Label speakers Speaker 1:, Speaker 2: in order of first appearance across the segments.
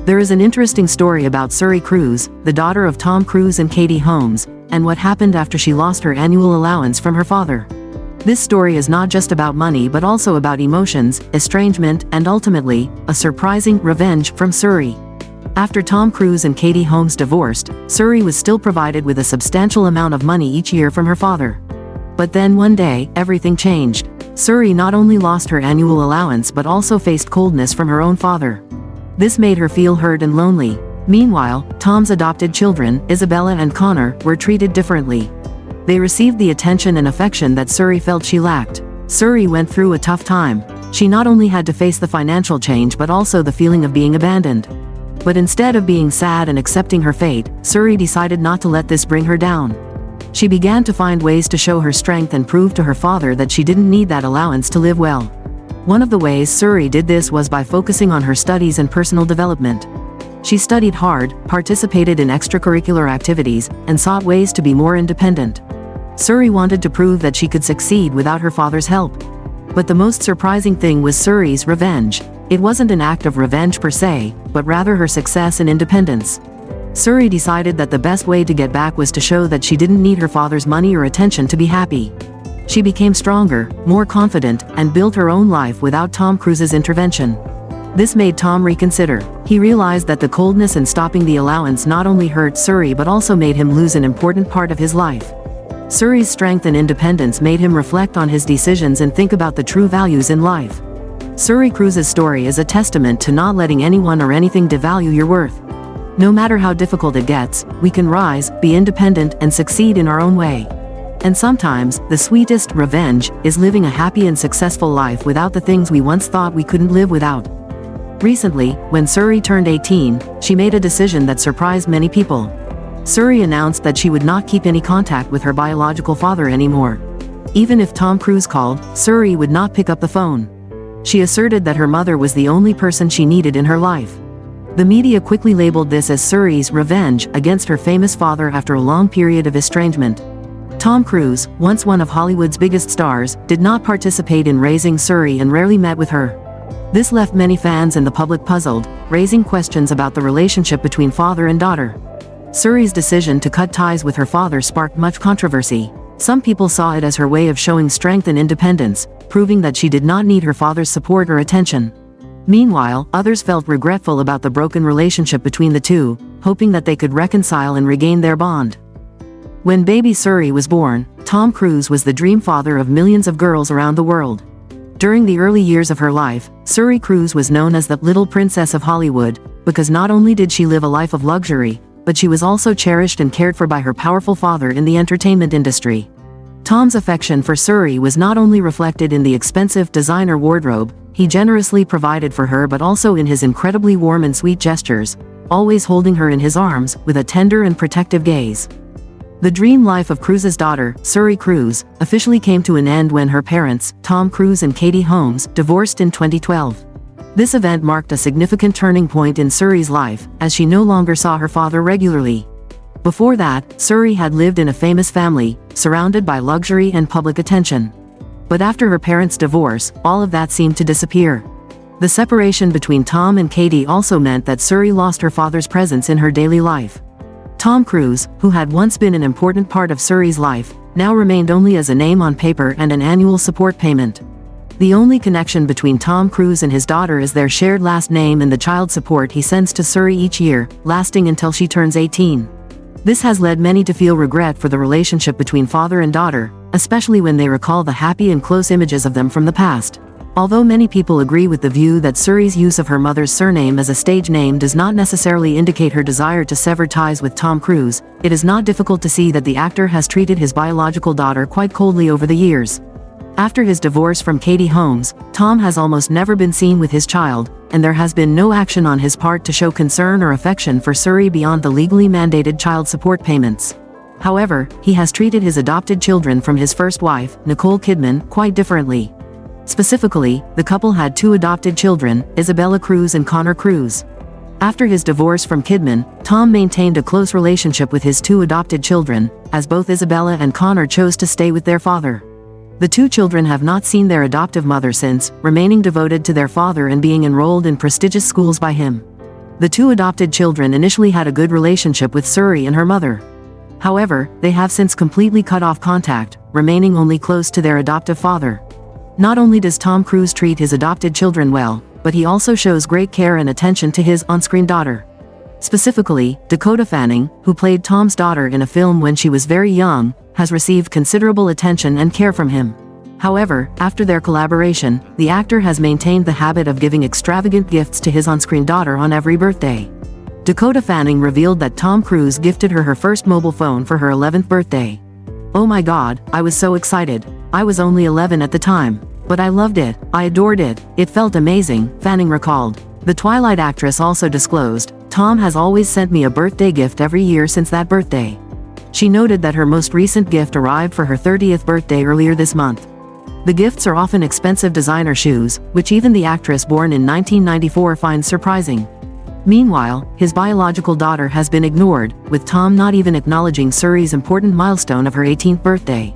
Speaker 1: There is an interesting story about Suri Cruise, the daughter of Tom Cruise and Katie Holmes, and what happened after she lost her annual allowance from her father. This story is not just about money but also about emotions, estrangement, and ultimately, a surprising revenge from Suri. After Tom Cruise and Katie Holmes divorced, Suri was still provided with a substantial amount of money each year from her father. But then one day, everything changed. Suri not only lost her annual allowance but also faced coldness from her own father. This made her feel hurt and lonely. Meanwhile, Tom's adopted children, Isabella and Connor, were treated differently. They received the attention and affection that Suri felt she lacked. Suri went through a tough time. She not only had to face the financial change but also the feeling of being abandoned. But instead of being sad and accepting her fate, Suri decided not to let this bring her down. She began to find ways to show her strength and prove to her father that she didn't need that allowance to live well. One of the ways Suri did this was by focusing on her studies and personal development. She studied hard, participated in extracurricular activities, and sought ways to be more independent. Suri wanted to prove that she could succeed without her father's help. But the most surprising thing was Suri's revenge. It wasn't an act of revenge per se, but rather her success and independence. Suri decided that the best way to get back was to show that she didn't need her father's money or attention to be happy. She became stronger, more confident, and built her own life without Tom Cruise's intervention. This made Tom reconsider. He realized that the coldness and stopping the allowance not only hurt Suri but also made him lose an important part of his life. Suri's strength and independence made him reflect on his decisions and think about the true values in life. Suri Cruise's story is a testament to not letting anyone or anything devalue your worth. No matter how difficult it gets, we can rise, be independent, and succeed in our own way. And sometimes, the sweetest revenge is living a happy and successful life without the things we once thought we couldn't live without. Recently, when Suri turned 18, she made a decision that surprised many people. Suri announced that she would not keep any contact with her biological father anymore. Even if Tom Cruise called, Suri would not pick up the phone. She asserted that her mother was the only person she needed in her life. The media quickly labeled this as Suri's revenge against her famous father after a long period of estrangement. Tom Cruise, once one of Hollywood's biggest stars, did not participate in raising Suri and rarely met with her. This left many fans and the public puzzled, raising questions about the relationship between father and daughter. Suri's decision to cut ties with her father sparked much controversy. Some people saw it as her way of showing strength and independence, proving that she did not need her father's support or attention. Meanwhile, others felt regretful about the broken relationship between the two, hoping that they could reconcile and regain their bond. When baby Suri was born, Tom Cruise was the dream father of millions of girls around the world. During the early years of her life, Suri Cruise was known as the Little Princess of Hollywood, because not only did she live a life of luxury, but she was also cherished and cared for by her powerful father in the entertainment industry. Tom's affection for Suri was not only reflected in the expensive designer wardrobe he generously provided for her but also in his incredibly warm and sweet gestures, always holding her in his arms with a tender and protective gaze. The dream life of Cruise's daughter, Suri Cruise, officially came to an end when her parents, Tom Cruise and Katie Holmes, divorced in 2012. This event marked a significant turning point in Suri's life, as she no longer saw her father regularly. Before that, Suri had lived in a famous family, surrounded by luxury and public attention. But after her parents' divorce, all of that seemed to disappear. The separation between Tom and Katie also meant that Suri lost her father's presence in her daily life. Tom Cruise, who had once been an important part of Suri's life, now remained only as a name on paper and an annual support payment. The only connection between Tom Cruise and his daughter is their shared last name and the child support he sends to Suri each year, lasting until she turns 18. This has led many to feel regret for the relationship between father and daughter, especially when they recall the happy and close images of them from the past. Although many people agree with the view that Suri's use of her mother's surname as a stage name does not necessarily indicate her desire to sever ties with Tom Cruise, it is not difficult to see that the actor has treated his biological daughter quite coldly over the years. After his divorce from Katie Holmes, Tom has almost never been seen with his child, and there has been no action on his part to show concern or affection for Suri beyond the legally mandated child support payments. However, he has treated his adopted children from his first wife, Nicole Kidman, quite differently. Specifically, the couple had two adopted children, Isabella Cruise and Connor Cruise. After his divorce from Kidman, Tom maintained a close relationship with his two adopted children, as both Isabella and Connor chose to stay with their father. The two children have not seen their adoptive mother since, remaining devoted to their father and being enrolled in prestigious schools by him. The two adopted children initially had a good relationship with Suri and her mother. However, they have since completely cut off contact, remaining only close to their adoptive father. Not only does Tom Cruise treat his adopted children well, but he also shows great care and attention to his on-screen daughter. Specifically, Dakota Fanning, who played Tom's daughter in a film when she was very young, has received considerable attention and care from him. However, after their collaboration, the actor has maintained the habit of giving extravagant gifts to his on-screen daughter on every birthday. Dakota Fanning revealed that Tom Cruise gifted her first mobile phone for her 11th birthday. "Oh my God, I was so excited. I was only 11 at the time. But I loved it, I adored it, it felt amazing," Fanning recalled. The Twilight actress also disclosed, "Tom has always sent me a birthday gift every year since that birthday." She noted that her most recent gift arrived for her 30th birthday earlier this month. The gifts are often expensive designer shoes, which even the actress born in 1994 finds surprising. Meanwhile, his biological daughter has been ignored, with Tom not even acknowledging Suri's important milestone of her 18th birthday.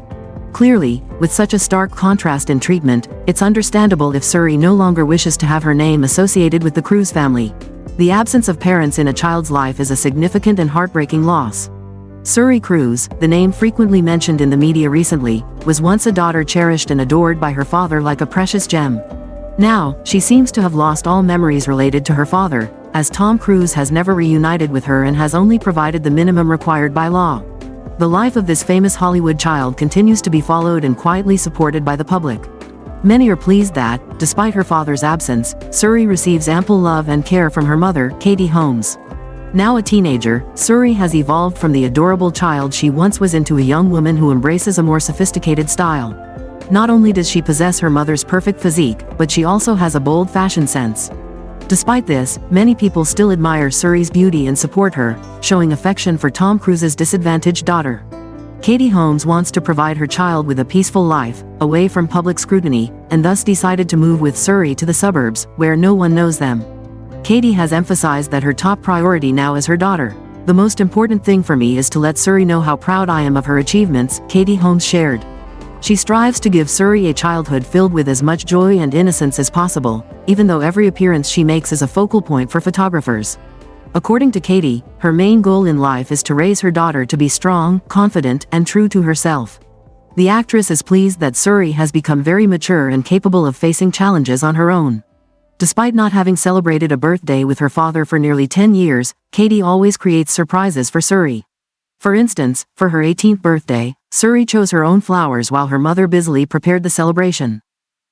Speaker 1: Clearly, with such a stark contrast in treatment, it's understandable if Suri no longer wishes to have her name associated with the Cruise family. The absence of parents in a child's life is a significant and heartbreaking loss. Suri Cruise, the name frequently mentioned in the media recently, was once a daughter cherished and adored by her father like a precious gem. Now, she seems to have lost all memories related to her father, as Tom Cruise has never reunited with her and has only provided the minimum required by law. The life of this famous Hollywood child continues to be followed and quietly supported by the public. Many are pleased that, despite her father's absence, Suri receives ample love and care from her mother, Katie Holmes. Now a teenager, Suri has evolved from the adorable child she once was into a young woman who embraces a more sophisticated style. Not only does she possess her mother's perfect physique, but she also has a bold fashion sense. Despite this, many people still admire Suri's beauty and support her, showing affection for Tom Cruise's disadvantaged daughter. Katie Holmes wants to provide her child with a peaceful life, away from public scrutiny, and thus decided to move with Suri to the suburbs, where no one knows them. Katie has emphasized that her top priority now is her daughter. "The most important thing for me is to let Suri know how proud I am of her achievements," Katie Holmes shared. She strives to give Suri a childhood filled with as much joy and innocence as possible, even though every appearance she makes is a focal point for photographers. According to Katie, her main goal in life is to raise her daughter to be strong, confident, and true to herself. The actress is pleased that Suri has become very mature and capable of facing challenges on her own. Despite not having celebrated a birthday with her father for nearly 10 years, Katie always creates surprises for Suri. For instance, for her 18th birthday, Suri chose her own flowers while her mother busily prepared the celebration.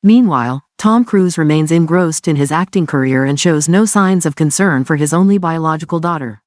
Speaker 1: Meanwhile, Tom Cruise remains engrossed in his acting career and shows no signs of concern for his only biological daughter.